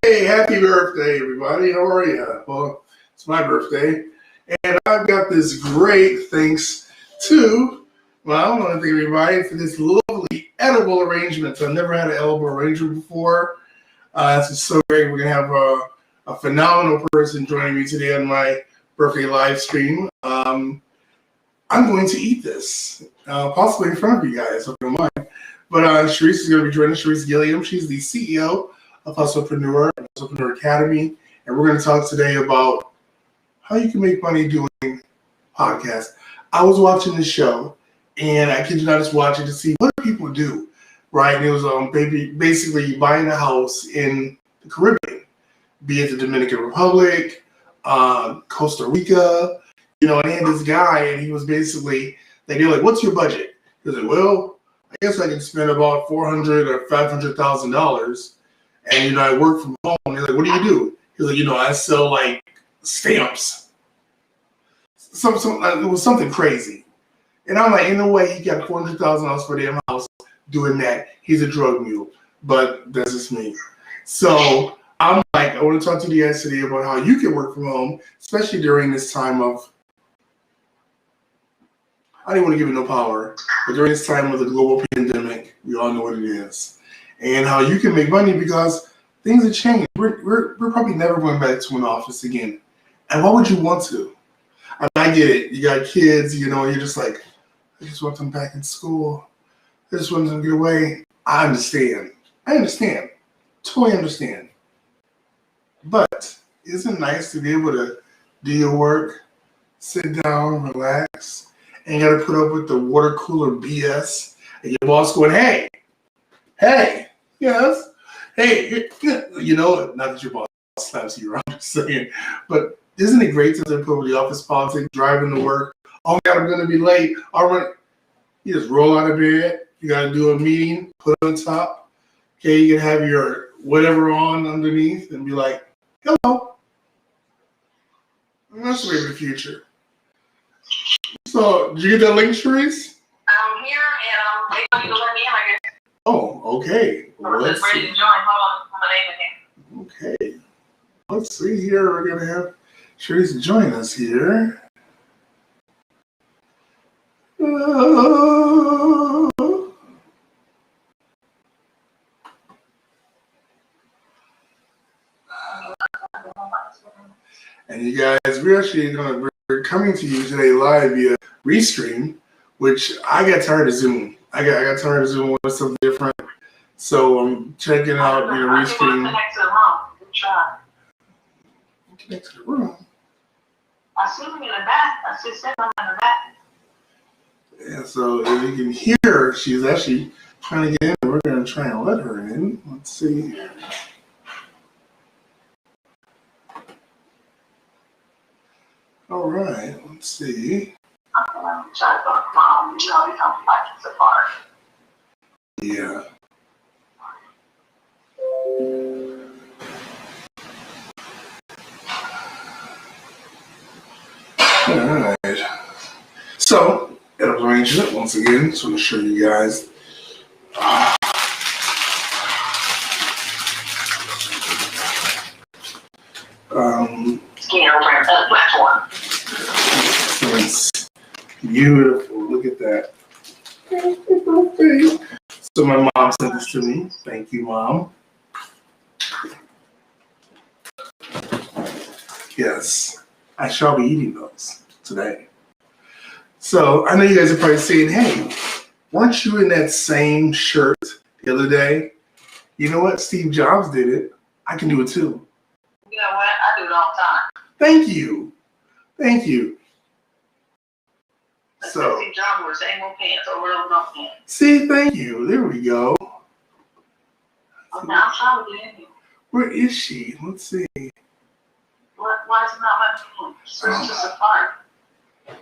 Hey, happy birthday, everybody. How are you? Well, it's my birthday. And I've got this great thanks to, well, I want to thank everybody for this lovely edible arrangement. So I've never had an edible arrangement before. This is so great. We're going to have a phenomenal person joining me today on my birthday live stream. I'm going to eat this, possibly in front of you guys, if you don't mind. But Sharice is going to be joining us, Sharice Gilliam. She's the CEO of Hustlepreneur Academy. And we're going to talk today about how you can make money doing podcasts. I was watching this show, and I kid you not, just watching to see what people do, right? And it was basically buying a house in the Caribbean, be it the Dominican Republic, Costa Rica, and they had this guy, and he was basically, they're like, what's your budget? He was like, well, I guess I can spend about $400,000 or $500,000. And, I work from home. And he's like, what do you do? He's like, I sell, like, stamps. It was something crazy. And I'm like, in a way, he got $400,000 for a damn house doing that. He's a drug mule. But that's just me. So I'm like, I want to talk to you guys today about how you can work from home, especially during this time of, I didn't want to give it no power, but during this time of the global pandemic, we all know what it is. And how you can make money because things have changed. We're probably never going back to an office again. And why would you want to? I get it. You got kids, you're just like, I just want them back in school. I just want them to get away. I understand. Totally understand. But isn't it nice to be able to do your work, sit down, relax, and you got to put up with the water cooler BS, and your boss going, hey, yes, hey, not that your boss slaps you, I'm just saying, but isn't it great to put up with the office politics, driving to work? Oh my God, I'm going to be late. You just roll out of bed. You got to do a meeting, put it on top. Okay, you can have your whatever on underneath and be like, hello. And that's the way of the future. So, did you get that link, Sharice? I'm here, and I'm waiting for you to let me in, I guess. Oh, okay. Well, let's ready to join. Hold on, I'm okay. Let's see here. We're going to have Sharice join us here. And you guys, we're coming to you today live via Restream, which I got tired of Zoom. I got tired of Zoom. Wanted something different. So I'm checking out Restream. Connect to the room. Good try. Connect to the room. I see him in the back. I see Stefan in the back. Yeah, so if you can hear, she's actually trying to get in. We're going to try and let her in. Let's see. All right, let's see. I'm going to try to go to mom. He comes back to Safari. Yeah. All right. So, edible arrangement once again. Just want to show you guys. Scan over another platform. It's beautiful. Look at that. So my mom sent this to me. Thank you, Mom. Yes, I shall be eating those today. So I know you guys are probably saying, hey, weren't you in that same shirt the other day? You know what? Steve Jobs did it. I can do it too. You know what? I do it all the time. Thank you. So, Steve Jobs wore the same old pants over and over again. See, thank you. There we go. Okay, I'm trying to get in here. Where is she? Let's see. Why is it not letting me switch to Safari? And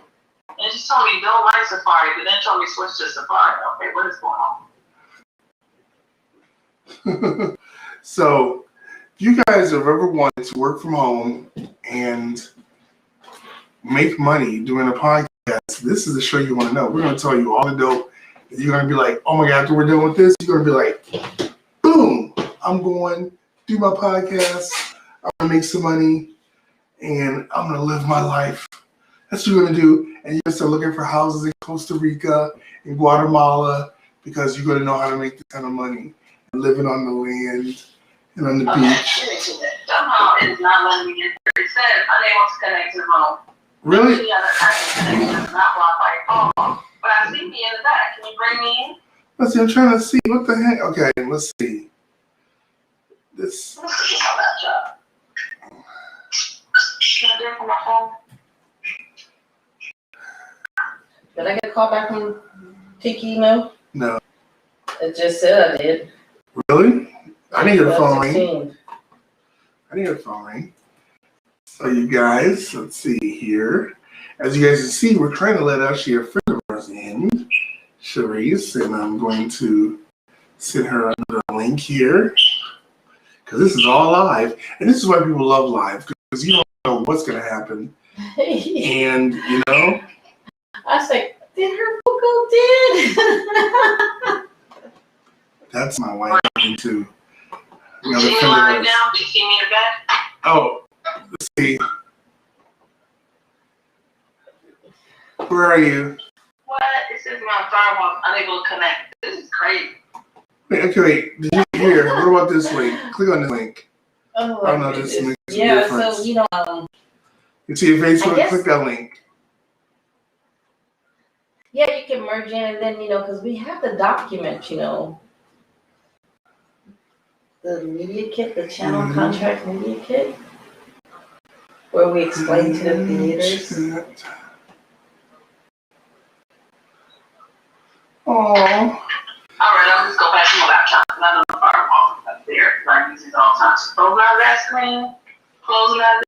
it just told me don't like Safari, but then told me switch to Safari. Okay, what is going on? So, if you guys have ever wanted to work from home and make money doing a podcast, this is the show you want to know. We're going to tell you all the dope. You're going to be like, oh my God, after we're done with this, you're going to be like, boom, I'm going do my podcast. I'm gonna make some money, and I'm gonna live my life. That's what you're gonna do. And you're gonna start looking for houses in Costa Rica and Guatemala because you're gonna know how to make this kind of money and living on the land and on the beach. Somehow it's not letting me get there. It says unable to connect to phone. Really? Any other connection is not blocked by phone. But I see me in the back. Can you bring me in? Let's see. I'm trying to see what the heck. Okay, let's see. This. Let's see how that job. Can I do it from my phone? Did I get a call back from Tiki? No? No. It just said I did. Really? I didn't hear the phone ring. 12:16. I didn't hear the phone ring. So you guys, let's see here. As you guys can see, we're trying to let actually a friend of ours in, Charisse, and I'm going to send her another link here because this is all live, and this is why people love live because you don't know what's going to happen, and you know. I was like, did her book go dead? That's my wife too. You see me lying down? Do you see me in the back? Oh, let's see. Where are you? What? It says my firewall unable to connect. This is crazy. Wait, okay, wait. Did you hear? What about this link? Click on this link. Oh, I don't know, this makes a yeah, difference. so, You see your Facebook? guess- Click that link. yeah, you can merge in and then, because we have the document, the media kit, the channel contract media kit, where we explain to the theaters. Oh, All right, I'll just go back to my laptop. I know the firewall up there. I use it all the time. So close out that screen. Closing out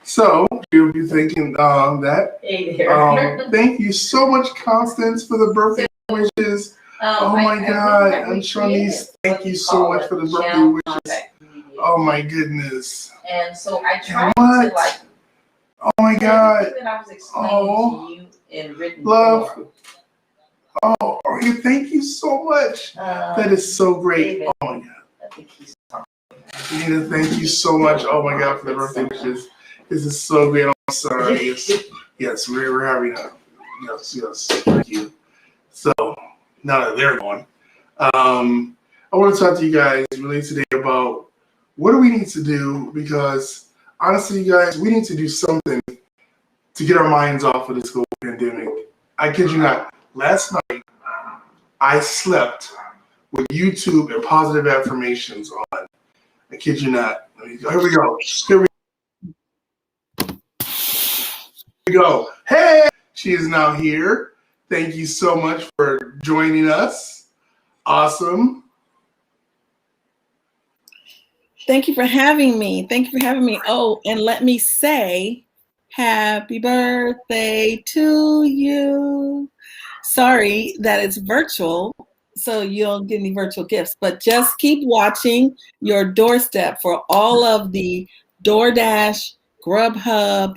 so you'll be thinking that. Hey there. Thank you so much, Constance, for the birthday wishes. Oh my God, and Shawnice, thank you so much for the birthday wishes. Oh my goodness. And so I tried What? to Oh my God. that I was explaining to you in written Love. form. Oh, thank you so much. That is so great. David, Oh my God. I think he's talking. Nina, thank you so much. Oh my God, for the birthday wishes. This is so great. I'm sorry. Yes, we're having a yes. Thank you. So now that they're gone, I want to talk to you guys really today about what do we need to do, because honestly, you guys, we need to do something to get our minds off of this global pandemic. I kid you not. Last night, I slept with YouTube and positive affirmations on. I kid you not. Here we go. Hey, she is now here. Thank you so much for joining us. Awesome. Thank you for having me. Oh, and let me say happy birthday to you. Sorry that it's virtual, so you don't get any virtual gifts, but just keep watching your doorstep for all of the DoorDash, Grubhub,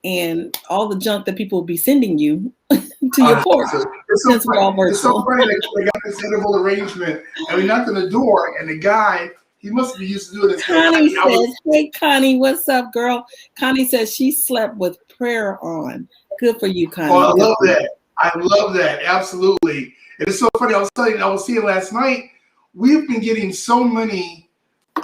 and all the junk that people will be sending you to your porch. Since we're all virtual. It's so funny that they got this interval arrangement, and we knocked on the door, and the guy, he must be used to doing this. Connie says, hey, Connie, what's up, girl? Connie says she slept with prayer on. Good for you, Connie. Oh, I love that. I love that. Absolutely. And it's so funny. I was seeing last night, we've been getting so many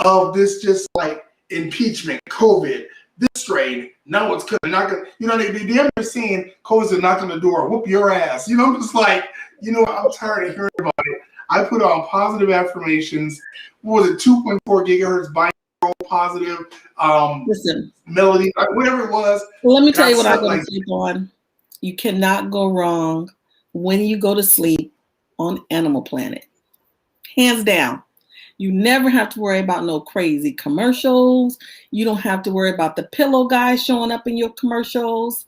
of this just like impeachment, COVID, this strain, now it's coming, not gonna, they're saying COVID's a knock on the door, whoop your ass. I'm just like, I'm tired of hearing about it. I put on positive affirmations. What was it, 2.4 gigahertz binaural positive Listen, melody, whatever it was. well, let me tell you what I go to sleep on. You cannot go wrong when you go to sleep on Animal Planet. Hands down. You never have to worry about no crazy commercials. You don't have to worry about the pillow guy showing up in your commercials.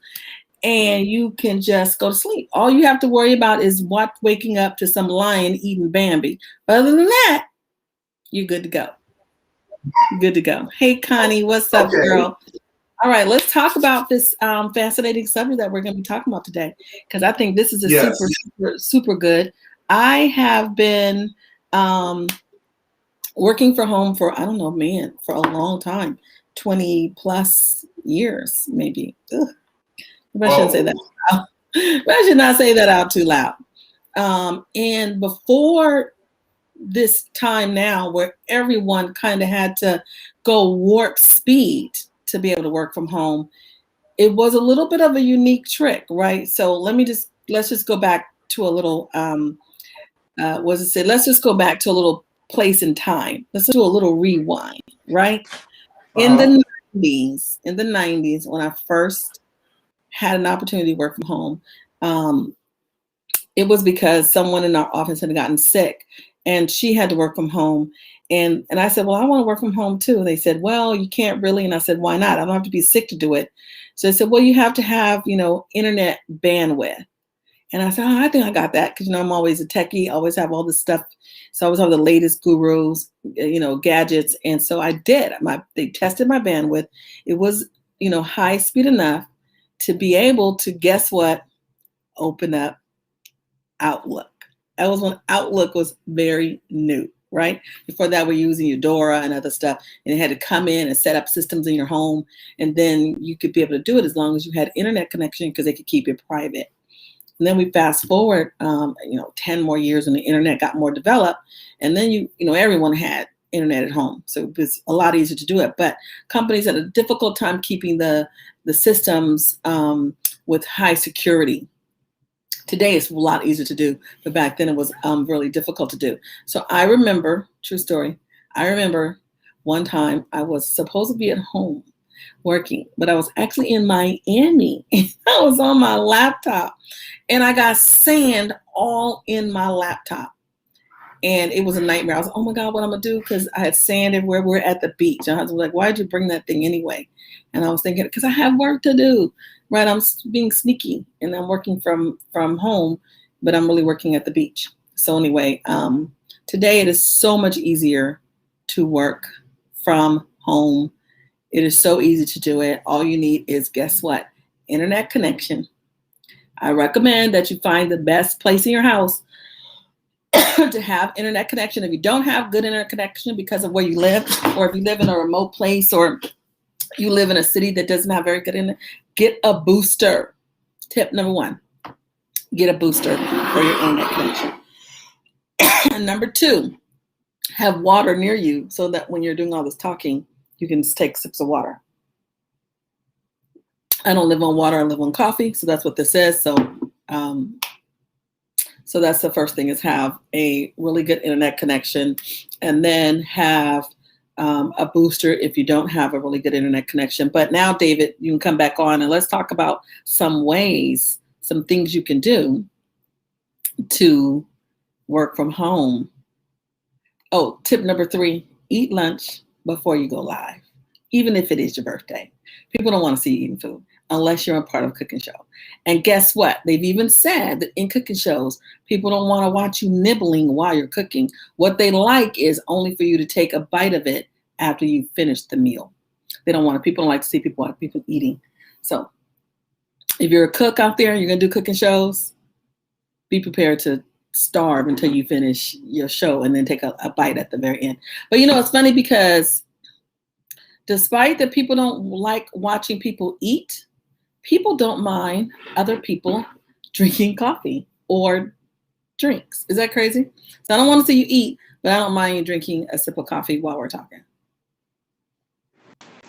And you can just go to sleep. All you have to worry about is waking up to some lion eating Bambi. Other than that, you're good to go. Good to go. Hey, Connie, what's up, girl? All right, let's talk about this fascinating subject that we're going to be talking about today, because I think this is super good. I have been working from home for, I don't know, man, for a long time, 20 plus years, maybe. Ugh. Maybe I shouldn't say that out. Maybe I should not say that out too loud. And before this time now where everyone kind of had to go warp speed to be able to work from home, it was a little bit of a unique trick, right? So let's just go back to a little, let's just go back to a little place in time. Let's do a little rewind, right? In the 90s, when I first had an opportunity to work from home, it was because someone in our office had gotten sick and she had to work from home. And I said, well, I want to work from home too. And they said, well, you can't really. And I said, why not? I don't have to be sick to do it. So they said, well, you have to have, internet bandwidth. And I said, oh, I think I got that. Cause I'm always a techie, always have all this stuff. So I always have the latest gurus, gadgets. And so I did. They tested my bandwidth. It was, high speed enough to be able to, guess what? Open up Outlook. That was when Outlook was very new, right? Before that, we're using Eudora and other stuff, and it had to come in and set up systems in your home, and then you could be able to do it as long as you had internet connection because they could keep it private. And then we fast forward, 10 more years, and the internet got more developed, and then everyone had internet at home, so it was a lot easier to do it. But companies had a difficult time keeping the systems with high security. Today it's a lot easier to do, but back then it was really difficult to do. So I remember, true story, one time I was supposed to be at home working, but I was actually in Miami. I was on my laptop and I got sand all in my laptop. And it was a nightmare. I was like, oh my God, what I'm gonna do? Because I had sand everywhere. We're at the beach. And I was like, why'd you bring that thing anyway? And I was thinking, because I have work to do. Right, I'm being sneaky and I'm working from home, but I'm really working at the beach. So anyway, today it is so much easier to work from home. It is so easy to do it. All you need is, guess what? Internet connection. I recommend that you find the best place in your house to have internet connection. If you don't have good internet connection because of where you live, or if you live in a remote place, or you live in a city that doesn't have very good internet, get a booster. Tip number 1, get a booster for your internet connection. And number 2, have water near you so that when you're doing all this talking, you can just take sips of water. I don't live on water, I live on coffee. So that's what this is. So that's the first thing, is have a really good internet connection, and then have a booster if you don't have a really good internet connection. But now, David, you can come back on and let's talk about some things you can do to work from home. Oh, tip number 3, eat lunch before you go live, even if it is your birthday. People don't want to see you eating food unless you're a part of a cooking show. And guess what? They've even said that in cooking shows, people don't want to watch you nibbling while you're cooking. What they like is only for you to take a bite of it after you finish the meal. People don't like to see people eating. So if you're a cook out there and you're going to do cooking shows, be prepared to starve until you finish your show and then take a bite at the very end. But it's funny because despite that people don't like watching people eat, people don't mind other people drinking coffee or drinks. Is that crazy? So I don't want to see you eat, but I don't mind you drinking a sip of coffee while we're talking.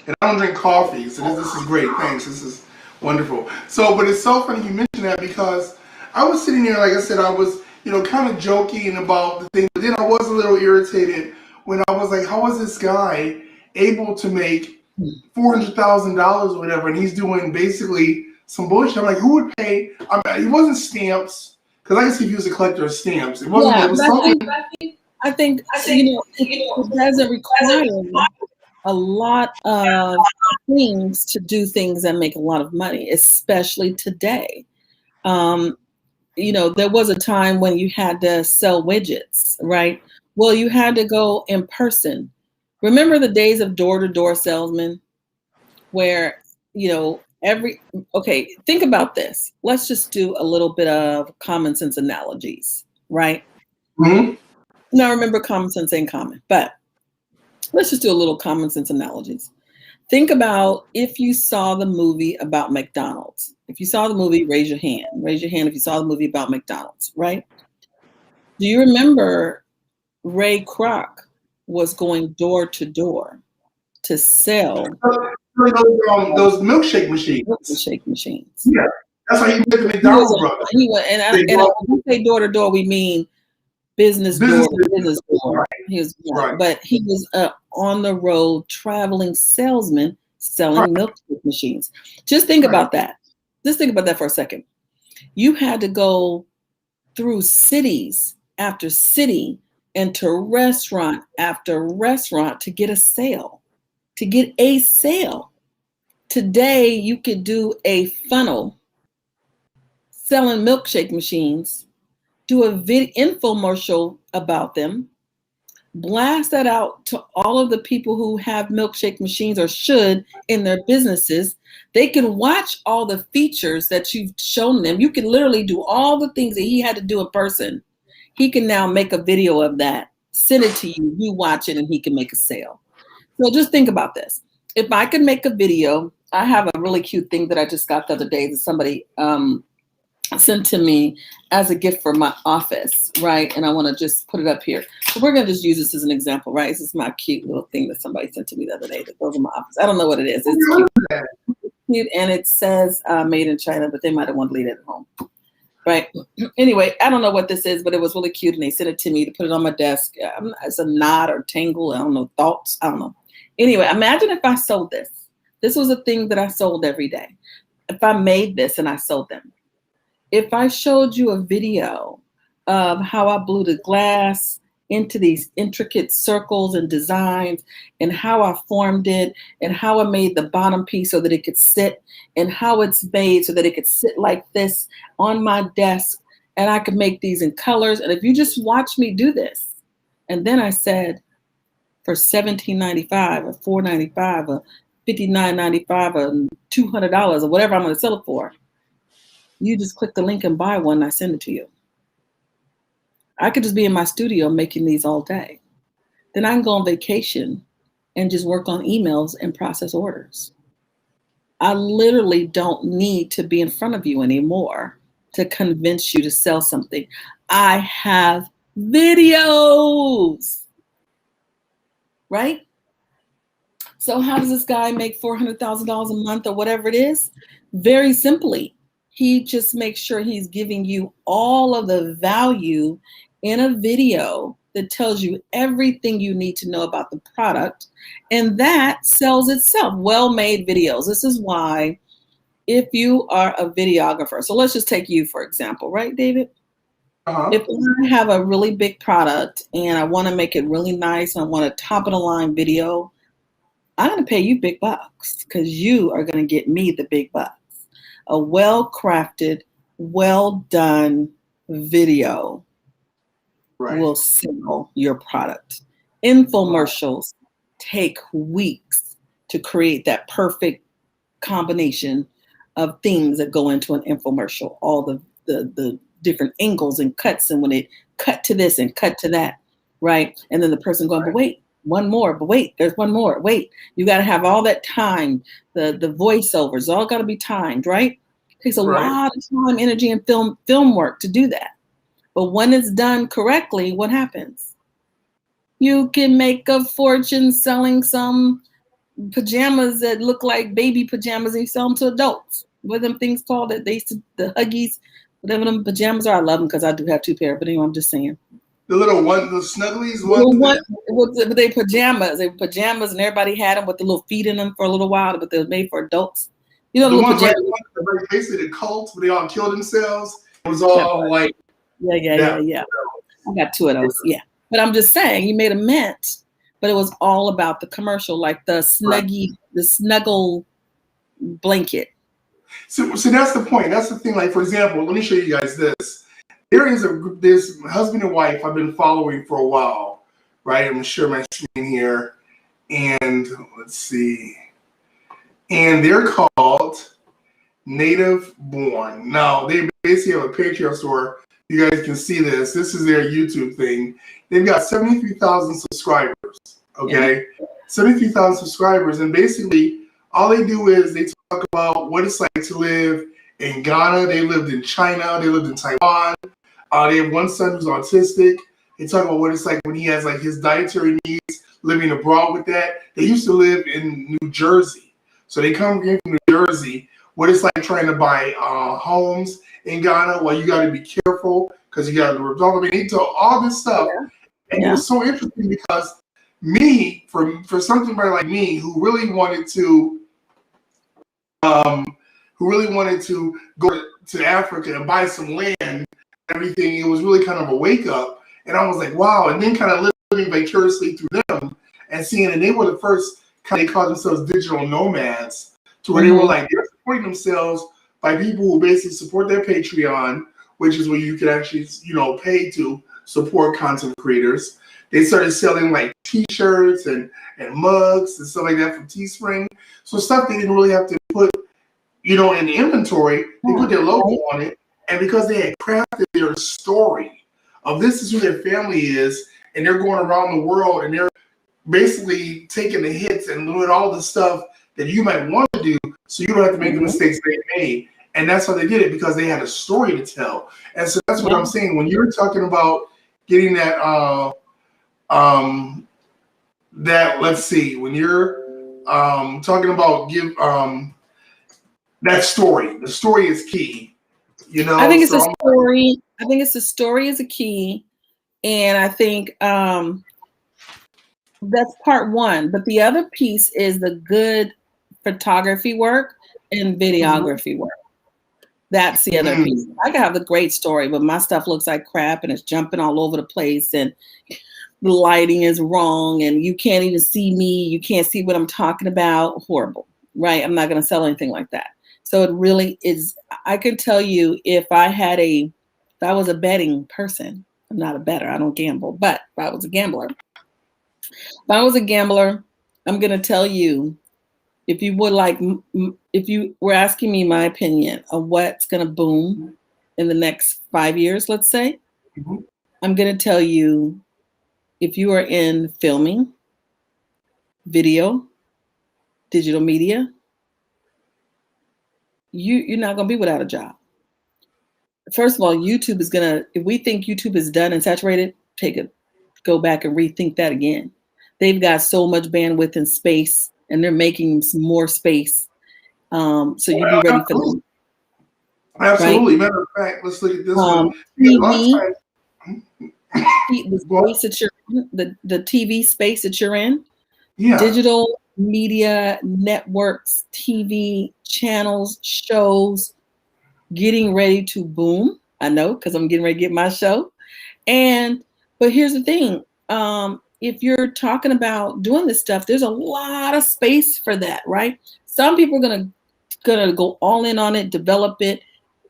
And I don't drink coffee, so this is great. Thanks. This is wonderful. So, but it's so funny you mentioned that, because I was sitting there, like I said, I was, kind of joking about the thing, but then I was a little irritated when I was like, how was this guy able to make $400,000 or whatever, and he's doing basically some bullshit? I'm like, who would pay? It wasn't stamps, because I guess if he was a collector of stamps, it wasn't. Yeah, it was something. I think it doesn't require a lot of things to do things that make a lot of money, especially today. There was a time when you had to sell widgets, right? Well, you had to go in person. Remember the days of door-to-door salesmen where, think about this. Let's just do a little bit of common sense analogies, right? Mm-hmm. Now remember, common sense ain't common, but let's just do a little common sense analogies. Think about if you saw the movie about McDonald's. If you saw the movie, raise your hand. Raise your hand if you saw the movie about McDonald's, right? Do you remember Ray Kroc was going door to door to sell Those milkshake machines. milkshake machines? Yeah, that's why he met the McDonald's brother. And when we say door to door, we mean business door to business door. Right. He was Right. but he was on the road traveling salesman selling milkshake machines. Just think about that. Just think about that for a second. You had to go through cities after city and to restaurant after restaurant to get a sale. To get a sale. Today, you could do a funnel selling milkshake machines, do a infomercial about them, blast that out to all of the people who have milkshake machines or should in their businesses. They can watch all the features that you've shown them. You can literally do all the things that he had to do in person. He can now make a video of that, send it to you, you watch it, and he can make a sale. So just think about this. If I could make a video, I have a really cute thing that I just got the other day that somebody sent to me as a gift for my office, right? And I want to just put it up here. So we're going to just use this as an example, right? This is my cute little thing that somebody sent to me the other day that goes in my office. I don't know what it is. It's cute. It's cute, and it says made in China, but they might have wanted to leave it at home, right? Anyway, I don't know what this is, but it was really cute, and they sent it to me to put it on my desk. It's a knot or tangle. I don't know, thoughts. I don't know. Anyway, imagine if I sold this. This was a thing that I sold every day. If I made this and I sold them. If I showed you a video of how I blew the glass into these intricate circles and designs and how I formed it and how I made the bottom piece so that it could sit and how it's made so that it could sit like this on my desk and I could make these in colors. And if you just watch me do this, and then I said for $17.95 or $4.95 or $59.95 or $200 or whatever I'm going to sell it for, you just click the link and buy one and I send it to you. I could just be in my studio making these all day. Then I can go on vacation and just work on emails and process orders. I literally don't need to be in front of you anymore to convince you to sell something. I have videos, right? So how does this guy make $400,000 a month or whatever it is? Very simply. He just makes sure he's giving you all of the value in a video that tells you everything you need to know about the product, and that sells itself. Well-made videos. This is why if you are a videographer, so let's just take you for example, right, David? If I have a really big product and I want to make it really nice and I want a top of the line video, I'm going to pay you big bucks because you are going to get me the big bucks. A well-crafted, well-done video will sell your product. Infomercials take weeks to create that perfect combination of things that go into an infomercial. All the different angles and cuts, and when they cut to this and cut to that, right? And then the person going, but wait, one more, but wait, there's one more. Wait, you got to have all that time. The voiceovers all got to be timed, right? It takes a lot of time, energy, and film work to do that. But when it's done correctly, what happens? You can make a fortune selling some pajamas that look like baby pajamas and you sell them to adults. What are them things called that they used to, the Huggies, whatever them pajamas are? I love them because I do have two pair, but anyway, I'm just saying. The little one, the snugglies one. They pajamas. They were pajamas, and everybody had them with the little feet in them for a little while, but they were made for adults. You know, the little pajamas. Basically, the cults where they all killed themselves. It was all like. Yeah. I got two of those. Yeah, but I'm just saying, you made a mint, but it was all about the commercial, like the snuggie, the snuggle blanket. So that's the point. That's the thing. Like, for example, let me show you guys this. There is this husband and wife I've been following for a while, right? I'm sure my screen here, and let's see, and they're called Native Born. Now they basically have a patriarch store You guys can see this. This is their YouTube thing. They've got 73,000 subscribers. Okay, 73,000 subscribers, and basically all they do is they talk about what it's like to live in Ghana. They lived in China. They lived in Taiwan. They have one son who's autistic. They talk about what it's like when he has like his dietary needs, living abroad with that. They used to live in New Jersey, so they come here from New Jersey. What it's like trying to buy homes in Ghana. Well, you got to be careful because you got to resolve. I mean, they tell all this stuff, and it was so interesting because me, for somebody like me who really wanted to go to Africa and buy some land and everything, it was really kind of a wake up. And I was like, wow. And then kind of living vicariously through them and seeing, and they were the first they called themselves digital nomads, to where they were like, they're supporting themselves by people who basically support their Patreon, which is where you can actually, pay to support content creators. They started selling like T-shirts and mugs and stuff like that from Teespring. So stuff they didn't really have to put, in the inventory. They put their logo on it, and because they had crafted their story of this is who their family is, and they're going around the world and they're basically taking the hits and doing all the stuff that you might want to do, so you don't have to make the mistakes they made. And that's how they did it, because they had a story to tell. And so that's what I'm saying. When you're talking about getting that let's see, when you're talking about that story, the story is key. I think it's a story. I think it's the story is a key, and I think that's part one. But the other piece is the good photography work and videography work. That's the other piece. I can have the great story, but my stuff looks like crap and it's jumping all over the place, and the lighting is wrong, and you can't even see me. You can't see what I'm talking about. Horrible, right? I'm not going to sell anything like that. So it really is. I can tell you, if I was a betting person, I'm not a bettor. I don't gamble, but if I was a gambler, I'm going to tell you, if you were asking me my opinion of what's going to boom in the next 5 years, let's say, I'm going to tell you, if you are in filming, video, digital media, you're not going to be without a job. First of all, YouTube is going to, if we think YouTube is done and saturated, go back and rethink that again. They've got so much bandwidth and space, and they're making some more space. So you be ready for them. Absolutely. Right? Matter of fact, let's look at this one. TV, the TV space that you're in, digital media networks, TV channels, shows, getting ready to boom. I know, because I'm getting ready to get my show. But here's the thing. If you're talking about doing this stuff, there's a lot of space for that, right? Some people are gonna go all in on it, develop it,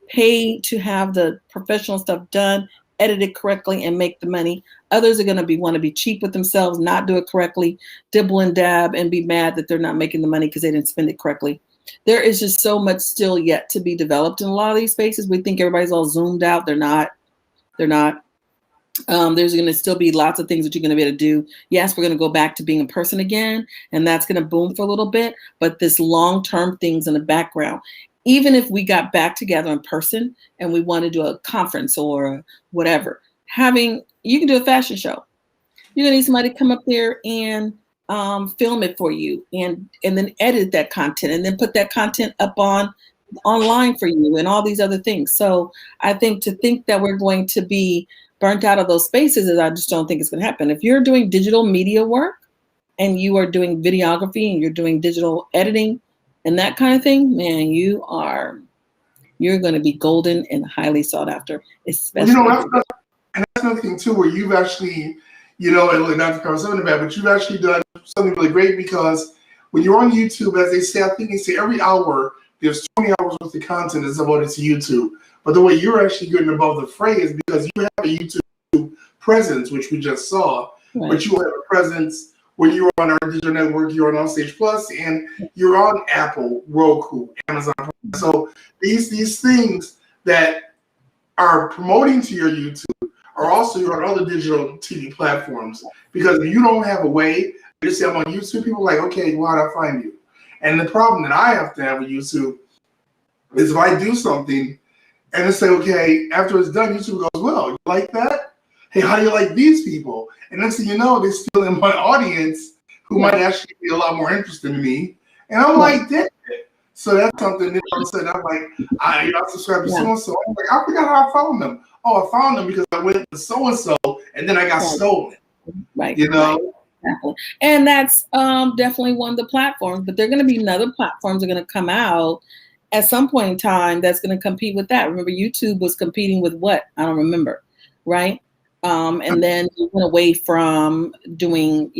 pay to have the professional stuff done, edit it correctly, and make the money. Others are gonna want to be cheap with themselves, not do it correctly, dibble and dab, and be mad that they're not making the money because they didn't spend it correctly. There is just so much still yet to be developed in a lot of these spaces. We think everybody's all zoomed out. They're not. There's going to still be lots of things that you're going to be able to do. Yes, we're going to go back to being in person again, and that's going to boom for a little bit. But this long-term things in the background, even if we got back together in person and we want to do a conference or whatever, you can do a fashion show. You're going to need somebody to come up there and film it for you, and then edit that content, and then put that content up online for you, and all these other things. So I think to think that we're going to be burnt out of those spaces, I just don't think it's going to happen. If you're doing digital media work and you are doing videography and you're doing digital editing and that kind of thing, man, you're going to be golden and highly sought after. Especially, and that's another thing too, where you've actually, and not to cover something about, but you've actually done something really great, because when you're on YouTube, as they say, I think they say every hour there's 20 hours worth of content that's uploaded to YouTube. But the way you're actually getting above the fray is because you have a YouTube presence, which we just saw, right. But you have a presence when you're on our digital network, you're on Stage Plus, and you're on Apple, Roku, Amazon. So these things that are promoting to your YouTube are also your other digital TV platforms. Because if you don't have a way to say I'm on YouTube, people are like, okay, well, how do I find you? And the problem that I have to have with YouTube is if I do something and they say, okay, after it's done, YouTube goes, well, you like that? Hey, how do you like these people? And next thing you know, they're still in my audience who might actually be a lot more interested in me. And I'm like, damn it. So that's something that I'm saying. I'm like, I subscribe to so-and-so. I'm like, I forgot how I found them. Oh, I found them because I went to so-and-so and then I got stolen. Right. You know? Right. Exactly. And that's definitely one of the platforms, but there are going to be other platforms that are going to come out at some point in time that's going to compete with that. Remember, YouTube was competing with what? I don't remember. Right. And then we went away from doing,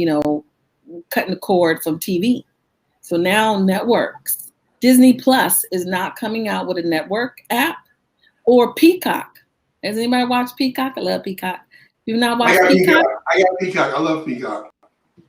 cutting the cord from TV. So now networks. Disney Plus is not coming out with a network app, or Peacock. Has anybody watched Peacock? I love Peacock. You've not watched Peacock? I got Peacock. I love Peacock.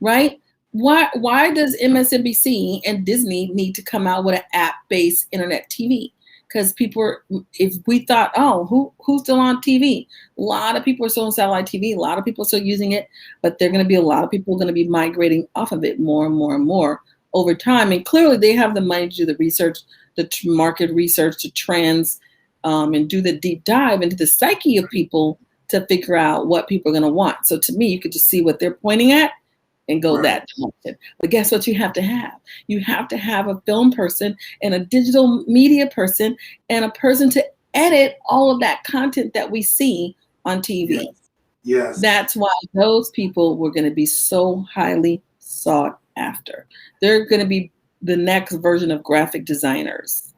Right? Why does MSNBC and Disney need to come out with an app-based internet TV? Because if we thought, oh, who's still on TV? A lot of people are still on satellite TV. A lot of people are still using it, but there are going to be a lot of people going to be migrating off of it more and more and more over time. And clearly they have the money to do the research, the market research, the trends, and do the deep dive into the psyche of people to figure out what people are going to want. So to me, you could just see what they're pointing at and go that direction. But guess what you have to have? You have to have a film person and a digital media person and a person to edit all of that content that we see on TV. Yes. That's why those people were going to be so highly sought after. They're going to be the next version of graphic designers.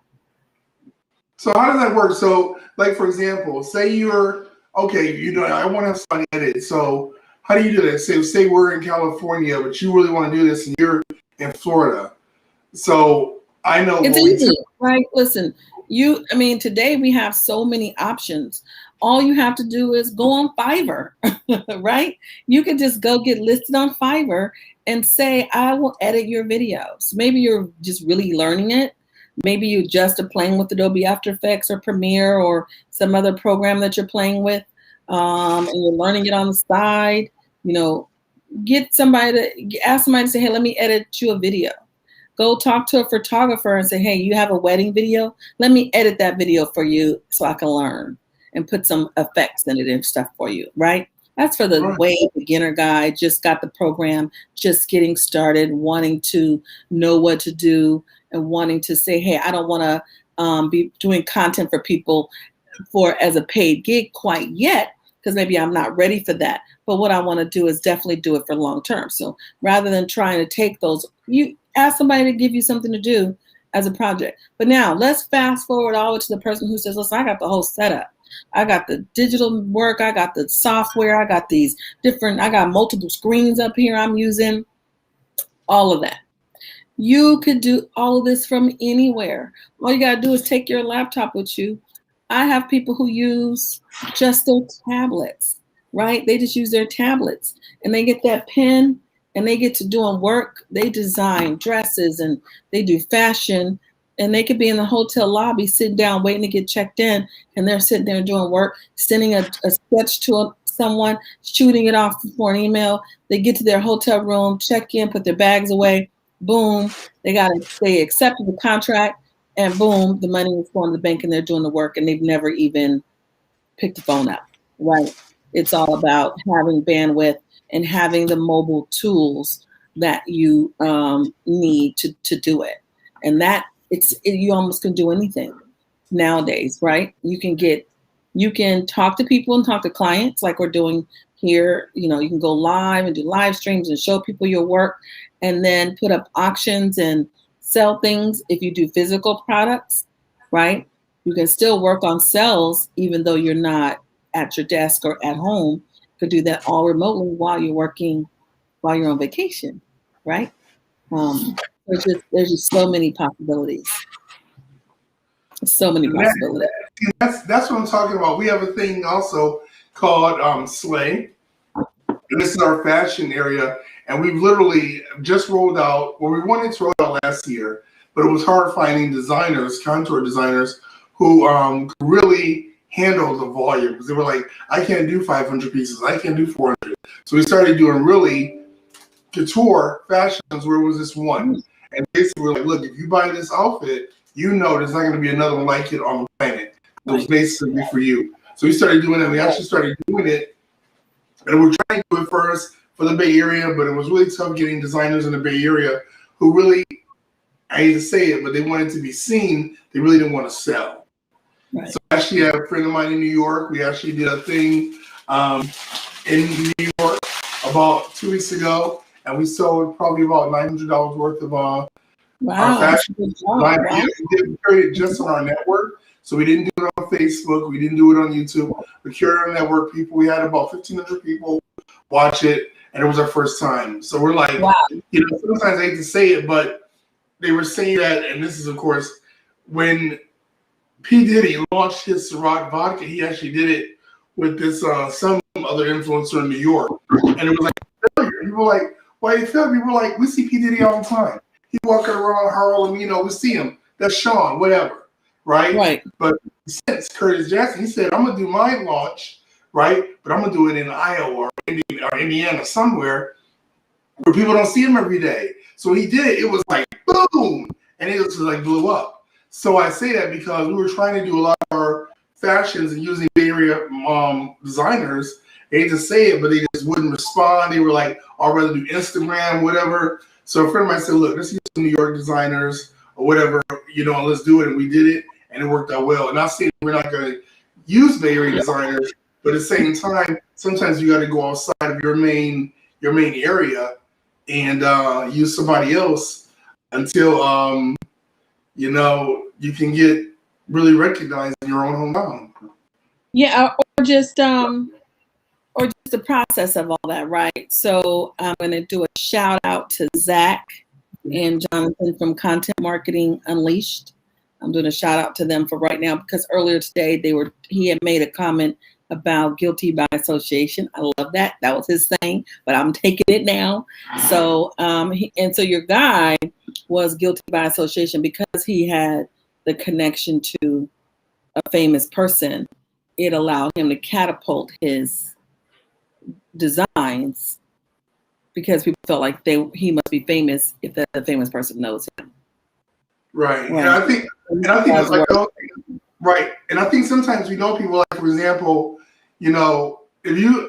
So how does that work? So, like, for example, say you're, okay, I want to have somebody edit. So how do you do that? Say we're in California, but you really want to do this and you're in Florida. So I know it's easy, right? Listen, today we have so many options. All you have to do is go on Fiverr, right? You can just go get listed on Fiverr and say, I will edit your videos. Maybe you're just really learning it. Maybe you just are playing with Adobe After Effects or Premiere or some other program that you're playing with, and you're learning it on the side. Ask somebody to say, hey, let me edit you a video. Go talk to a photographer and say, hey, you have a wedding video? Let me edit that video for you so I can learn and put some effects in it and stuff for you, right? That's for the way beginner guy, just got the program, just getting started, wanting to know what to do and wanting to say, hey, I don't want to be doing content for people as a paid gig quite yet, because maybe I'm not ready for that. But what I want to do is definitely do it for long term. So rather than trying to take those, you ask somebody to give you something to do as a project. But now let's fast forward all the way to the person who says, listen, I got the whole setup. I got the digital work. I got the software. I got I got multiple screens up here I'm using, all of that. You could do all of this from anywhere. All you got to do is take your laptop with you. I have people who use just their tablets, right? They just use their tablets and they get that pen and they get to doing work. They design dresses and they do fashion, and they could be in the hotel lobby sitting down waiting to get checked in, and they're sitting there doing work, sending a sketch to someone, shooting it off for an email. They get to their hotel room, check in, put their bags away, boom, they accepted the contract, and boom, the money is going to the bank and they're doing the work and they've never even picked the phone up, right? It's all about having bandwidth and having the mobile tools that you need to do it. And you almost can do anything nowadays, right? You can talk to people and talk to clients like we're doing here. You can go live and do live streams and show people your work, and then put up auctions and sell things. If you do physical products, right? You can still work on sales even though you're not at your desk or at home. You could do that all remotely while you're on vacation, right? There's just so many possibilities. So many possibilities. That's what I'm talking about. We have a thing also called Slay. This is our fashion area, and we've literally just rolled out. Well, we wanted to roll out last year, but it was hard finding designers, contour designers, who really handle the volume because they were like, I can't do 500 pieces, I can't do 400. So we started doing really couture fashions where it was this one. And basically we're like, look, if you buy this outfit, you know there's not going to be another one like it on the planet. It was basically for you. So we started doing it. We actually started doing it. And we were trying to do it first for the Bay Area, but it was really tough getting designers in the Bay Area who really, I hate to say it, but they wanted to be seen. They really didn't want to sell. Right. So I actually had a friend of mine in New York. We actually did a thing in New York about 2 weeks ago, and we sold probably about $900 worth of our fashion. We did it just on our network. So we didn't do it on Facebook. We didn't do it on YouTube. We carried our network people. We had about 1,500 people watch it, and it was our first time. So we're like, you know, sometimes I hate to say it, but they were saying that, and this is, of course, when P. Diddy launched his Ciroc vodka, he actually did it with this some other influencer in New York. And it was like failure. People were like, why did it fail? People were like, we see P. Diddy all the time. He's walking around Harlem, you know, we see him. That's Sean, whatever. Right? But since Curtis Jackson, he said, I'm going to do my launch, right? But I'm going to do it in Iowa or Indiana somewhere where people don't see him every day. So he did it. It was like, boom. And it just like blew up. So I say that because we were trying to do a lot of our fashions and using Bay Area designers. They hate to say it, but they just wouldn't respond. They were like, I'd rather do Instagram, whatever. So a friend of mine said, look, let's use some New York designers or whatever, you know, let's do it. And we did it. And it worked out well. And not saying we're not going to use Bay Area designers, but at the same time, sometimes you got to go outside of your main area and use somebody else until you know you can get really recognized in your own hometown. Yeah, or just the process of all that, right? So I'm going to do a shout out to Zach and Jonathan from Content Marketing Unleashed. I'm doing a shout out to them for right now because earlier today he had made a comment about guilty by association. I love that. That was his thing, but I'm taking it now. So so your guy was guilty by association because he had the connection to a famous person. It allowed him to catapult his designs because people felt like he must be famous if the famous person knows him. Right. And I think that's like right. And I think sometimes we know people, like, for example, you know, if you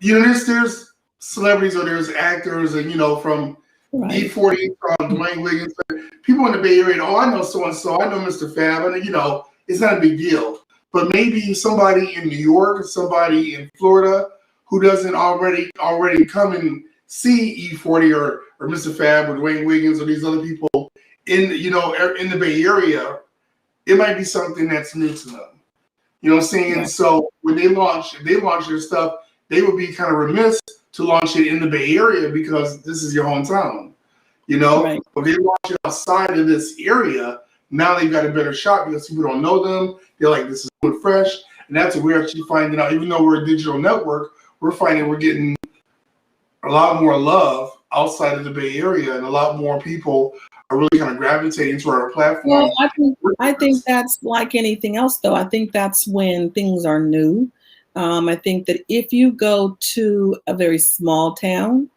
know, there's celebrities or there's actors and, you know, from E40, from Dwayne Wiggins, people in the Bay Area, oh, I know so-and-so, I know Mr. Fab, and, you know, it's not a big deal. But maybe somebody in New York or somebody in Florida who doesn't already come and see E40 or Mr. Fab or Dwayne Wiggins or these other people in the Bay Area, it might be something that's new to them. You know what I'm saying? Right. So when they launch their stuff, they would be kind of remiss to launch it in the Bay Area because this is your hometown. You know, right. If they launch it outside of this area, now they've got a better shot because people don't know them. They're like, this is good fresh. And that's what we're actually finding out. Even though we're a digital network, we're finding we're getting a lot more love outside of the Bay Area, and a lot more people are really kind of gravitating to our platform. Well, I think that's like anything else, though. I think that's when things are new. I think that if you go to a very small town,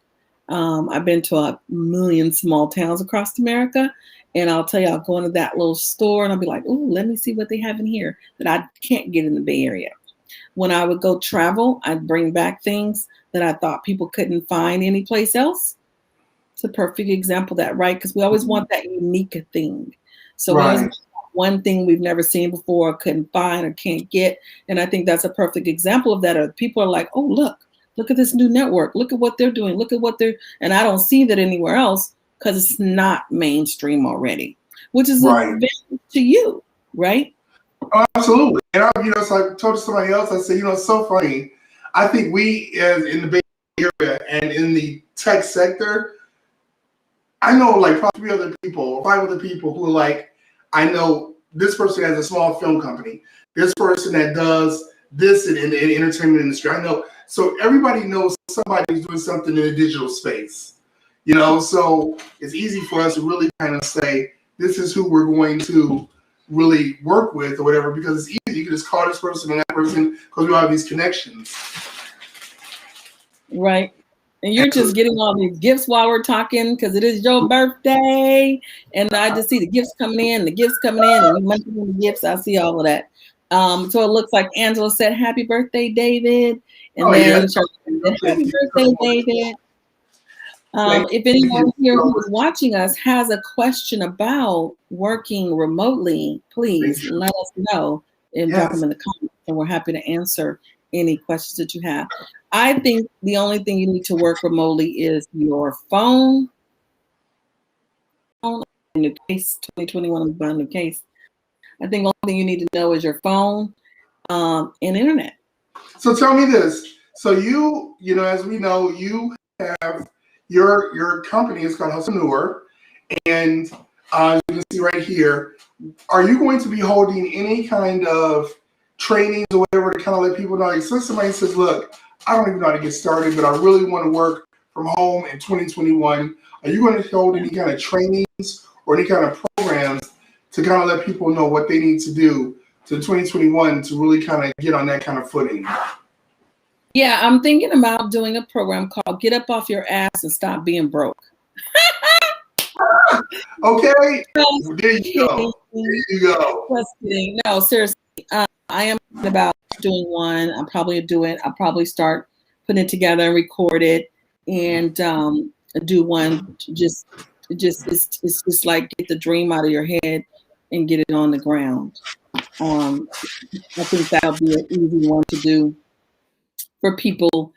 I've been to a million small towns across America, and I'll tell you, I'll go into that little store and I'll be like, oh, let me see what they have in here that I can't get in the Bay Area. When I would go travel, I'd bring back things that I thought people couldn't find anyplace else. It's a perfect example of that, right? Because we always want that unique thing. So we always want one thing we've never seen before, couldn't find or can't get. And I think that's a perfect example of that. Or people are like, oh, look at this new network. Look at what they're doing. Look at what and I don't see that anywhere else because it's not mainstream already, which is an advantage to you, right? Oh, absolutely. And so I told somebody else, I said, it's so funny. I think we, as in the Bay Area and in the tech sector, I know like probably 5 other people who are like, I know this person has a small film company, this person that does this in the entertainment industry. I know. So everybody knows somebody who's doing something in the digital space, so it's easy for us to really kind of say, this is who we're going to really work with or whatever, because it's easy. You can just call this person and that person because we all have these connections. Right. And you're just getting all these gifts while we're talking because it is your birthday. And I just see the gifts coming in, and you mentioned the gifts. I see all of that. So it looks like Angela said, "Happy birthday, David." And then Charlene said, "Happy birthday, David." If anyone here who is watching us has a question about working remotely, please let us know and drop them in the comments, and we're happy to answer any questions that you have. I think the only thing you need to work remotely is your phone. New case 2021, I'm buying a new case. I think the only thing you need to know is your phone and internet. So tell me this. So you know, as we know, you have your company is called Hustlepreneur, and you can see right here. Are you going to be holding any kind of trainings or whatever to kind of let people know? Like, so somebody says, "Look, I don't even know how to get started, but I really want to work from home in 2021." Are you going to hold any kind of trainings or any kind of programs to kind of let people know what they need to do to 2021 to really kind of get on that kind of footing? Yeah, I'm thinking about doing a program called Get Up Off Your Ass and Stop Being Broke. Okay, there you go. There you go. Just kidding. No, seriously, I am about doing one. I'll probably do it. I'll probably start putting it together and record it and do one. It's just like get the dream out of your head and get it on the ground. I think that'll be an easy one to do for people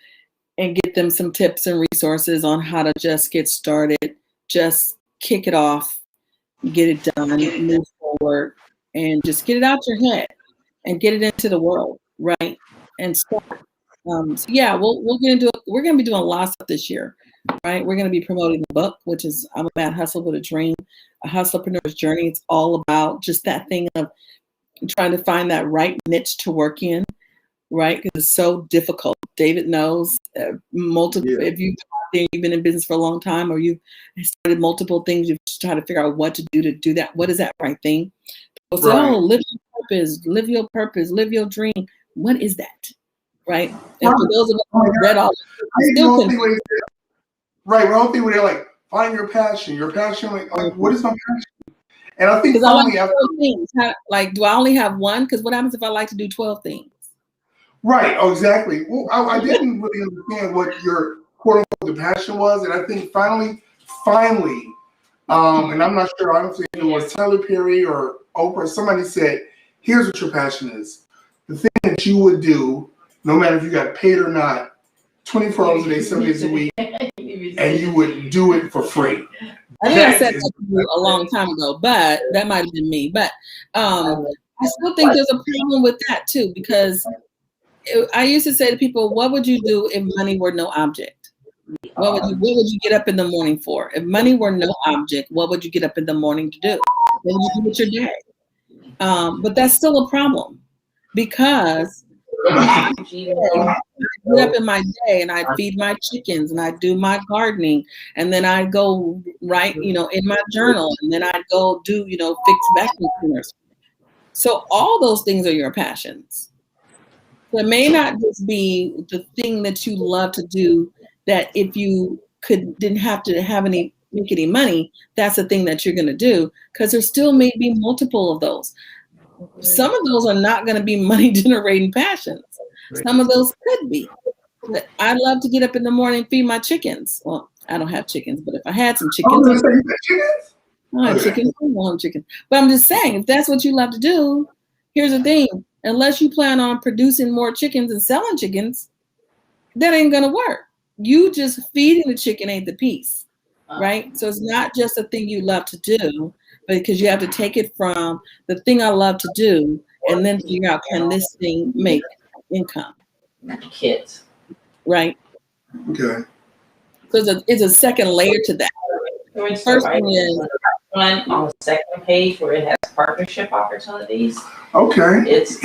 and get them some tips and resources on how to just get started, just kick it off, get it done, move forward, and just get it out your head and get it into the world, right? And start. So yeah, we're gonna be doing a lot of stuff this year, right? We're gonna be promoting the book, which is I'm a Bad Hustle with a Dream, a hustlepreneur's journey. It's all about just that thing of trying to find that right niche to work in, right? Because it's so difficult. David knows multiple. If you've been in business for a long time, or you've started multiple things, you've tried to figure out what to do that. What is that right thing? People say, "Oh, live your purpose, live your dream." What is that, right? And for those of us who read all, right? We don't think we're like find your passion. Your passion, like what is my passion? And I think finally, things. Like, do I only have one? Because what happens if I like to do 12 things? Right. Oh, exactly. Well, I didn't really understand what your quote unquote the passion was, and I think finally, and I'm not sure. I don't think it was Tyler Perry or Oprah. Somebody said, "Here's what your passion is: the thing that you would do, no matter if you got paid or not, 24 hours a day, 7 days a week, and you would do it for free." I think I said that a long time ago, but that might have been me. But I still think there's a problem with that too, because I used to say to people, "What would you do if money were no object? What would you get up in the morning for? If money were no object, what would you get up in the morning to do? What would you do with your day?" But that's still a problem, because I get up in my day and I feed my chickens and I do my gardening, and then I go write, in my journal, and then I go do, fix vacuum cleaners. So all those things are your passions. So it may not just be the thing that you love to do, that if you didn't have to make any money, that's the thing that you're going to do, because there still may be multiple of those. Some of those are not going to be money generating passions. Some of those could be. I love to get up in the morning and feed my chickens. Well, I don't have chickens, but if I had some chickens, I have chickens. I don't have chickens. But I'm just saying, if that's what you love to do, here's the thing. Unless you plan on producing more chickens and selling chickens, that ain't going to work. You just feeding the chicken ain't the piece, right? So it's not just a thing you love to do, but because you have to take it from the thing I love to do and then figure out, can this thing make income? Kids. Right? Okay. So it's a second layer to that. First thing is one on the second page where it has partnership opportunities. Okay. It's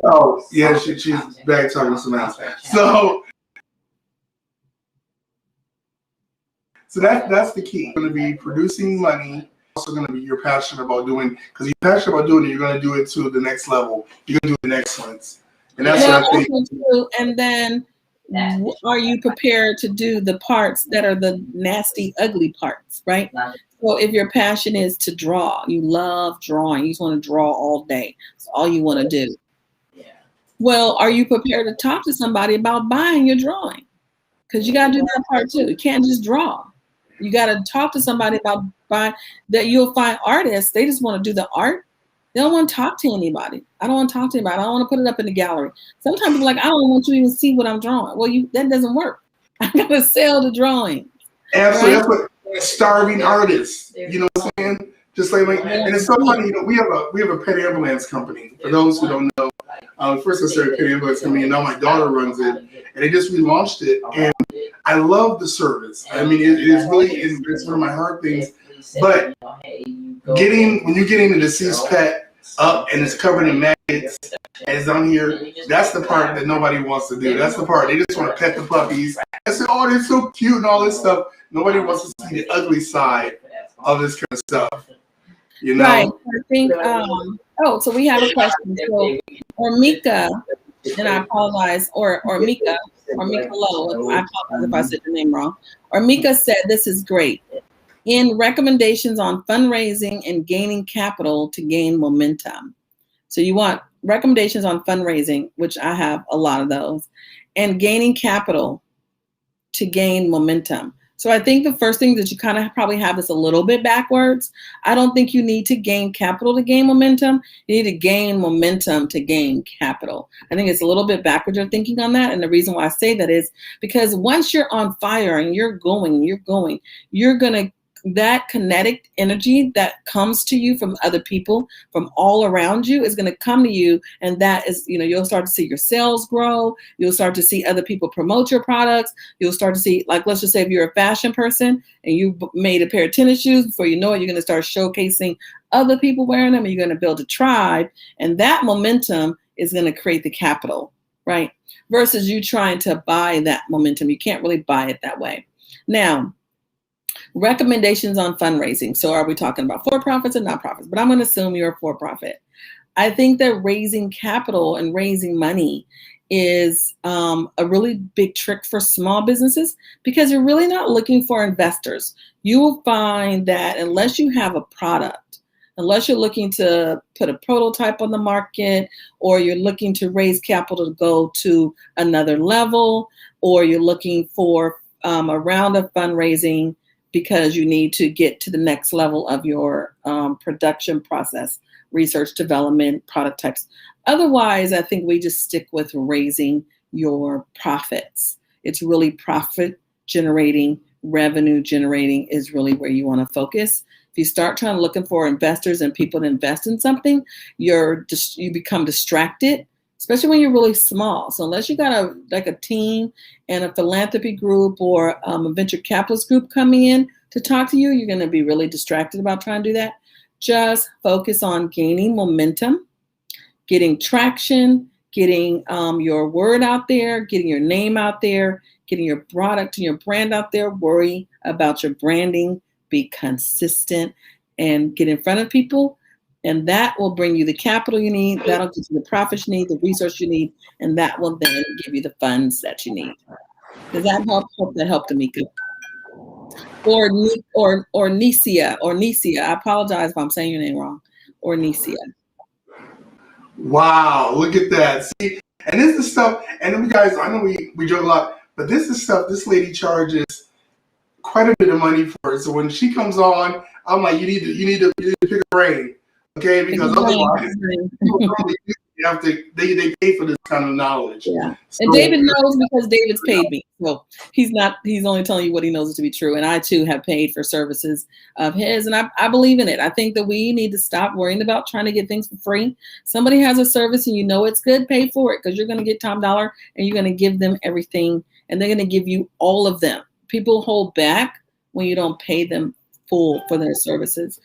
oh yeah, she's back talking to someone else. So that's the key. You're going to be producing money also going to be you're passionate about doing, because you're passionate about doing it, you're going to do it to the next level. You're going to do it in excellence. And that's what I think. True. And then are you prepared to do the parts that are the nasty, ugly parts, right? So if your passion is to draw, you love drawing, you just want to draw all day. That's all you want to do. Well, are you prepared to talk to somebody about buying your drawing? Because you got to do that part too. You can't just draw. You got to talk to somebody about buying. That you'll find artists, they just want to do the art. They don't want to talk to anybody. I don't want to talk to anybody. I don't want to put it up in the gallery. Sometimes people are like, I don't want you to even see what I'm drawing. Well, that doesn't work. I got to sell the drawing. Absolutely. Right? That's what starving artists, you know what I'm saying? Just like, and it's so funny, you know, we have a pet ambulance company. For those who don't know, first I started a pet ambulance company, and now my daughter runs it, and they just relaunched it, and I love the service. I mean, it is really, it's one of my hard things, but when you're getting the deceased pet up and it's covered in maggots and it's on here, that's the part that nobody wants to do. That's the part, they just want to pet the puppies. I said, oh, they're so cute and all this stuff. Nobody wants to see the ugly side of this kind of stuff. You know? Right. I think, so we have a question. So, Ormika, and I apologize, or Mika Lowe, I apologize if I said the name wrong. Ormika said, this is great. In recommendations on fundraising and gaining capital to gain momentum. So you want recommendations on fundraising, which I have a lot of those, and gaining capital to gain momentum. So I think the first thing that you kind of probably have is a little bit backwards. I don't think you need to gain capital to gain momentum. You need to gain momentum to gain capital. I think it's a little bit backwards your thinking on that. And the reason why I say that is because once you're on fire and you're going, you're going to, that kinetic energy that comes to you from other people, from all around you, is going to come to you. And that is, you know, you'll start to see your sales grow. You'll start to see other people promote your products. You'll start to see, like, let's just say if you're a fashion person and you made a pair of tennis shoes, before you know it, you're going to start showcasing other people wearing them, and you're going to build a tribe. And that momentum is going to create the capital, right? Versus you trying to buy that momentum. You can't really buy it that way. Now, recommendations on fundraising. So are we talking about for-profits and nonprofits? But I'm going to assume you're a for-profit. I think that raising capital and raising money is a really big trick for small businesses, because you're really not looking for investors. You will find that unless you have a product, unless you're looking to put a prototype on the market, or you're looking to raise capital to go to another level, or you're looking for a round of fundraising because you need to get to the next level of your production process, research, development, product types. Otherwise, I think we just stick with raising your profits. It's really profit generating, revenue generating is really where you want to focus. If you start looking for investors and people to invest in something, you become distracted, especially when you're really small. So unless you got a team and a philanthropy group or a venture capitalist group coming in to talk to you, you're going to be really distracted about trying to do that. Just focus on gaining momentum, getting traction, getting your word out there, getting your name out there, getting your product and your brand out there. Worry about your branding, be consistent, and get in front of people. And that will bring you the capital you need. That'll give you the profits you need, the resource you need, and that will then give you the funds that you need. Does that help? Hope that helped, Amika. Or Nicia. I apologize if I'm saying your name wrong. Or Nicia. Wow, look at that. See, and this is stuff, and then guys, I know we joke a lot, but this is stuff this lady charges quite a bit of money for it. So when she comes on, I'm like, you need to pick a brain. Okay, because otherwise you have to they pay for this kind of knowledge. Yeah. So, and David knows because David's paid me. So he's only telling you what he knows to be true. And I too have paid for services of his. And I believe in it. I think that we need to stop worrying about trying to get things for free. Somebody has a service and you know it's good, pay for it, because you're going to get top dollar and you're going to give them everything, and they're going to give you all of them. People hold back when you don't pay them full for their services.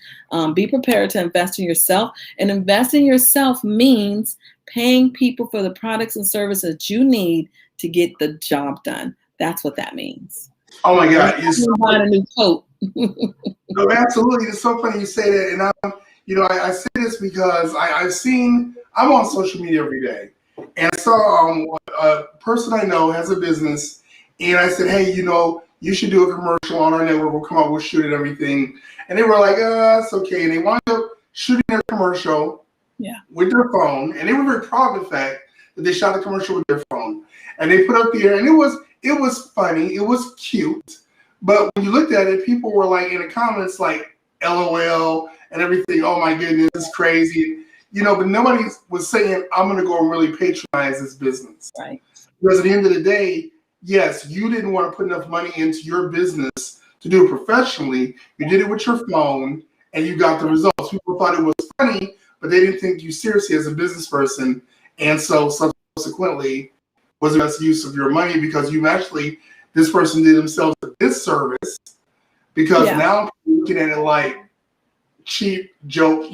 Be prepared to invest in yourself, and invest in yourself means paying people for the products and services that you need to get the job done. That's what that means. Oh my God, it's I'm buying a new coat. no, absolutely. It's so funny you say that, and I say this because I'm on social media every day, and I saw a person I know has a business, and I said, hey, you should do a commercial on our network. We'll come out, we'll shoot it, everything, and they were like, it's okay, and they wound up shooting their commercial, with their phone, and they were very proud of the fact that they shot the commercial with their phone, and they put up there, and it was funny, it was cute. But when you looked at it, people were like in the comments like LOL and everything. Oh my goodness, it's crazy. But nobody was saying, I'm going to go and really patronize this business. Right. Because at the end of the day, yes, you didn't want to put enough money into your business to do it professionally. You did it with your phone and you got the results. People thought it was funny, but they didn't think you seriously as a business person. And so subsequently was the best use of your money because this person did themselves a disservice because now people looking at it like cheap joke,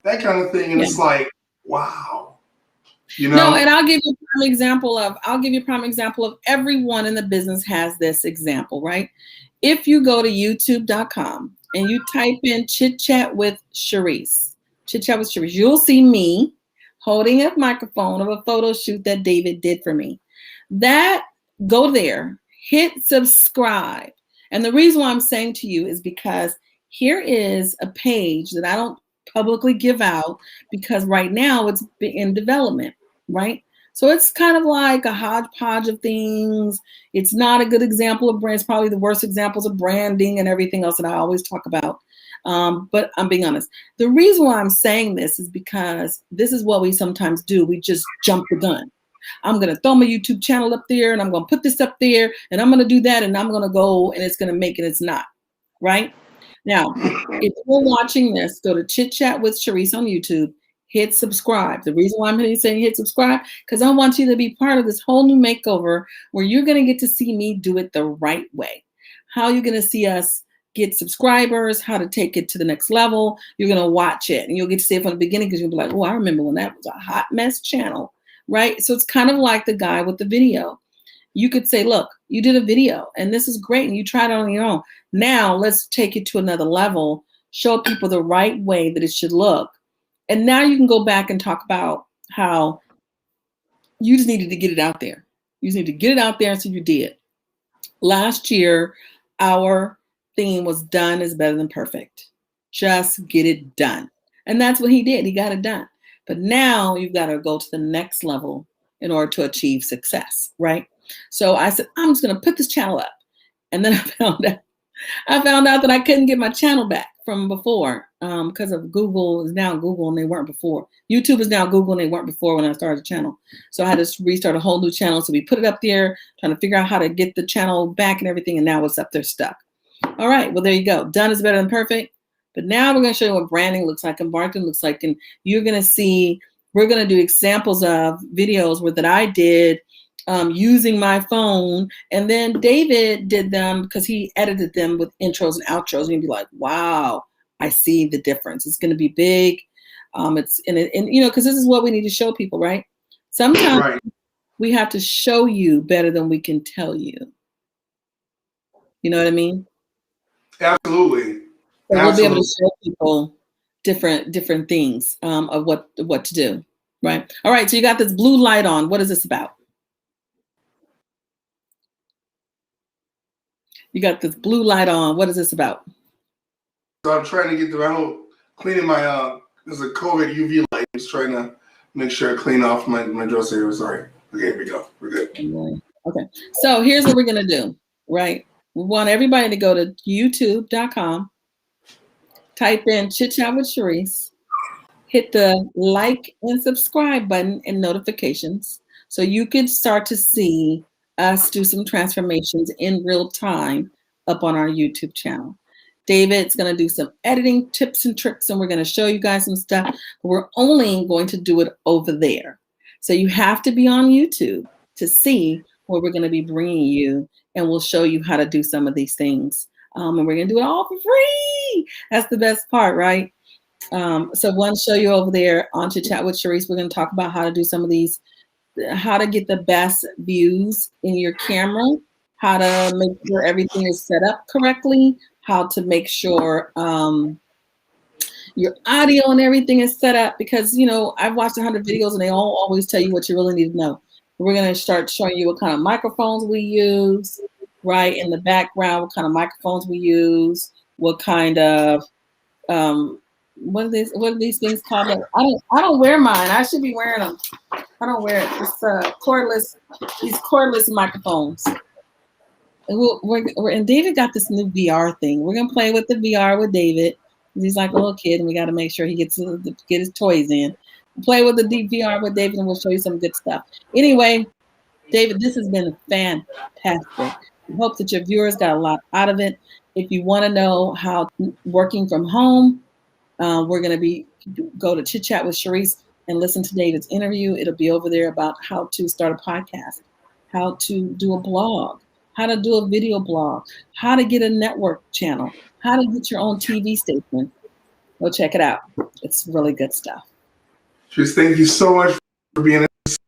that kind of thing. And it's like, wow. No, and I'll give you a prime example of everyone in the business has this example, right? If you go to youtube.com and you type in Chit Chat with Sharice, you'll see me holding a microphone of a photo shoot that David did for me. Go there. Hit subscribe. And the reason why I'm saying to you is because here is a page that I don't publicly give out because right now it's in development, right? So it's kind of like a hodgepodge of things. It's not a good example of brand. It's probably the worst examples of branding and everything else that I always talk about. But I'm being honest. The reason why I'm saying this is because this is what we sometimes do. We just jump the gun. I'm going to throw my YouTube channel up there and I'm going to put this up there and I'm going to do that and I'm going to go and it's going to make it. It's not, right? Now, if you're watching this, go to Chit Chat with Sharice on YouTube, hit subscribe. The reason why I'm saying hit subscribe, because I want you to be part of this whole new makeover where you're going to get to see me do it the right way. How you're going to see us get subscribers, how to take it to the next level. You're going to watch it and you'll get to see it from the beginning because you'll be like, oh, I remember when that was a hot mess channel. Right? So it's kind of like the guy with the video. You could say, look, you did a video and this is great and you tried it on your own. Now let's take it to another level, show people the right way that it should look. And now you can go back and talk about how you just needed to get it out there. You just need to get it out there, and so you did. Last year, our theme was done is better than perfect. Just get it done. And that's what he did. He got it done. But now you've got to go to the next level in order to achieve success, right? So I said, I'm just going to put this channel up. And then I found out that I couldn't get my channel back from before because of Google is now Google and they weren't before. YouTube is now Google and they weren't before when I started the channel. So I had to restart a whole new channel. So we put it up there, trying to figure out how to get the channel back and everything. And now it's up there stuck. All right, well, there you go. Done is better than perfect. But now we're going to show you what branding looks like and marketing looks like. And you're going to see, we're going to do examples of videos that I did using my phone. And then David did them because he edited them with intros and outros. And you'd be like, wow, I see the difference. It's going to be big. Because this is what we need to show people, right? Sometimes we have to show you better than we can tell you. You know what I mean? Absolutely. So we'll be able to show people different things of what to do, right? All right, so you got this blue light on. What is this about? You got this blue light on. What is this about? So I'm trying to get cleaning my, there's a COVID UV light. I'm just trying to make sure I clean off my dress area. Sorry. Okay, here we go. We're good. Okay, so here's what we're going to do, right? We want everybody to go to youtube.com. Type in Chit Chat with Sharice, hit the like and subscribe button and notifications so you can start to see us do some transformations in real time up on our YouTube channel. David's going to do some editing tips and tricks and we're going to show you guys some stuff. But we're only going to do it over there. So you have to be on YouTube to see where we're going to be bringing you and we'll show you how to do some of these things. And we're going to do it all for free. That's the best part, right? So I want to show you over there on Chit Chat with Sharice. We're going to talk about how to do some of these, how to get the best views in your camera, how to make sure everything is set up correctly, how to make sure your audio and everything is set up, because I've watched 100 videos and they all always tell you what you really need to know. We're going to start showing you what kind of microphones we use, right, in the background, what kind of microphones we use, what kind of what are these things called? I don't wear mine. I should be wearing them. I don't wear it. It's cordless. These cordless microphones. And David got this new VR thing. We're gonna play with the VR with David. He's like a little kid, and we got to make sure he gets to get his toys in. Play with the VR with David, and we'll show you some good stuff. Anyway, David, this has been fantastic. I hope that your viewers got a lot out of it. If you want to know how working from home, we're going to go to Chit Chat with Sharice and listen to David's interview. It'll be over there about how to start a podcast, how to do a blog, how to do a video blog, how to get a network channel, how to get your own TV station. Go check it out. It's really good stuff. Sharice, thank you so much for being once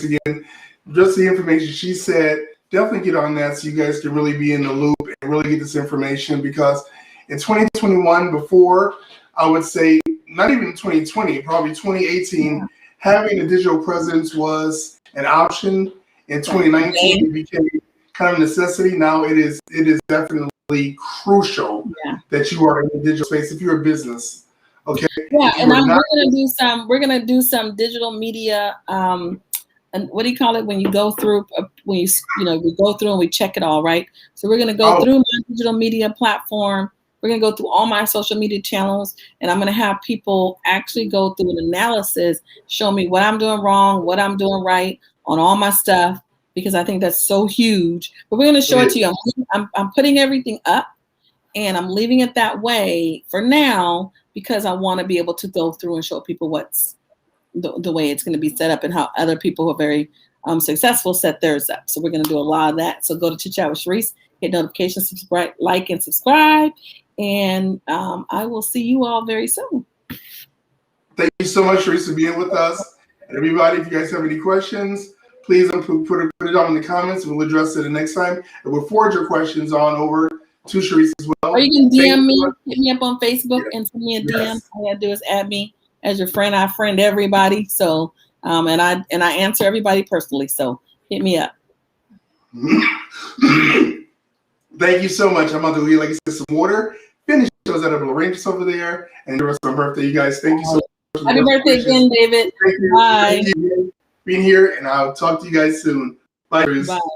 again. Just the information she said, definitely get on that so you guys can really be in the loop and really get this information, because in 2021, before, I would say, not even 2020, probably 2018, having a digital presence was an option. In 2019, it became kind of a necessity. Now it is definitely crucial that you are in the digital space if you're a business. Okay. Yeah, and we're gonna do some digital media. And what do you call it when you go through we go through and we check it all, right? So we're gonna go through my digital media platform. We're gonna go through all my social media channels, and I'm gonna have people actually go through an analysis, show me what I'm doing wrong, what I'm doing right on all my stuff, because I think that's so huge. But we're gonna show it to you. I'm putting everything up, and I'm leaving it that way for now because I want to be able to go through and show people what's the way it's going to be set up and how other people who are very successful set theirs up. So we're going to do a lot of that. So go to Chit Chat with Sharice, hit notifications, subscribe, like, and subscribe. And I will see you all very soon. Thank you so much, Sharice, for being with us. And everybody, if you guys have any questions, please put it down in the comments, and we'll address it the next time. And we'll forward your questions on over to Sharice as well. Or you can DM me, hit me up on Facebook, and send me a DM. All you gotta do is add me as your friend. I friend everybody. So and I answer everybody personally. So hit me up. Thank you so much. I'm about to leave, like I said, some water. Finish those edible arrangements over there, and the rest of my birthday, you guys. Thank you so much. Happy birthday again, David. Thank you. Bye. Thank you for being here, and I'll talk to you guys soon. Bye. Bye.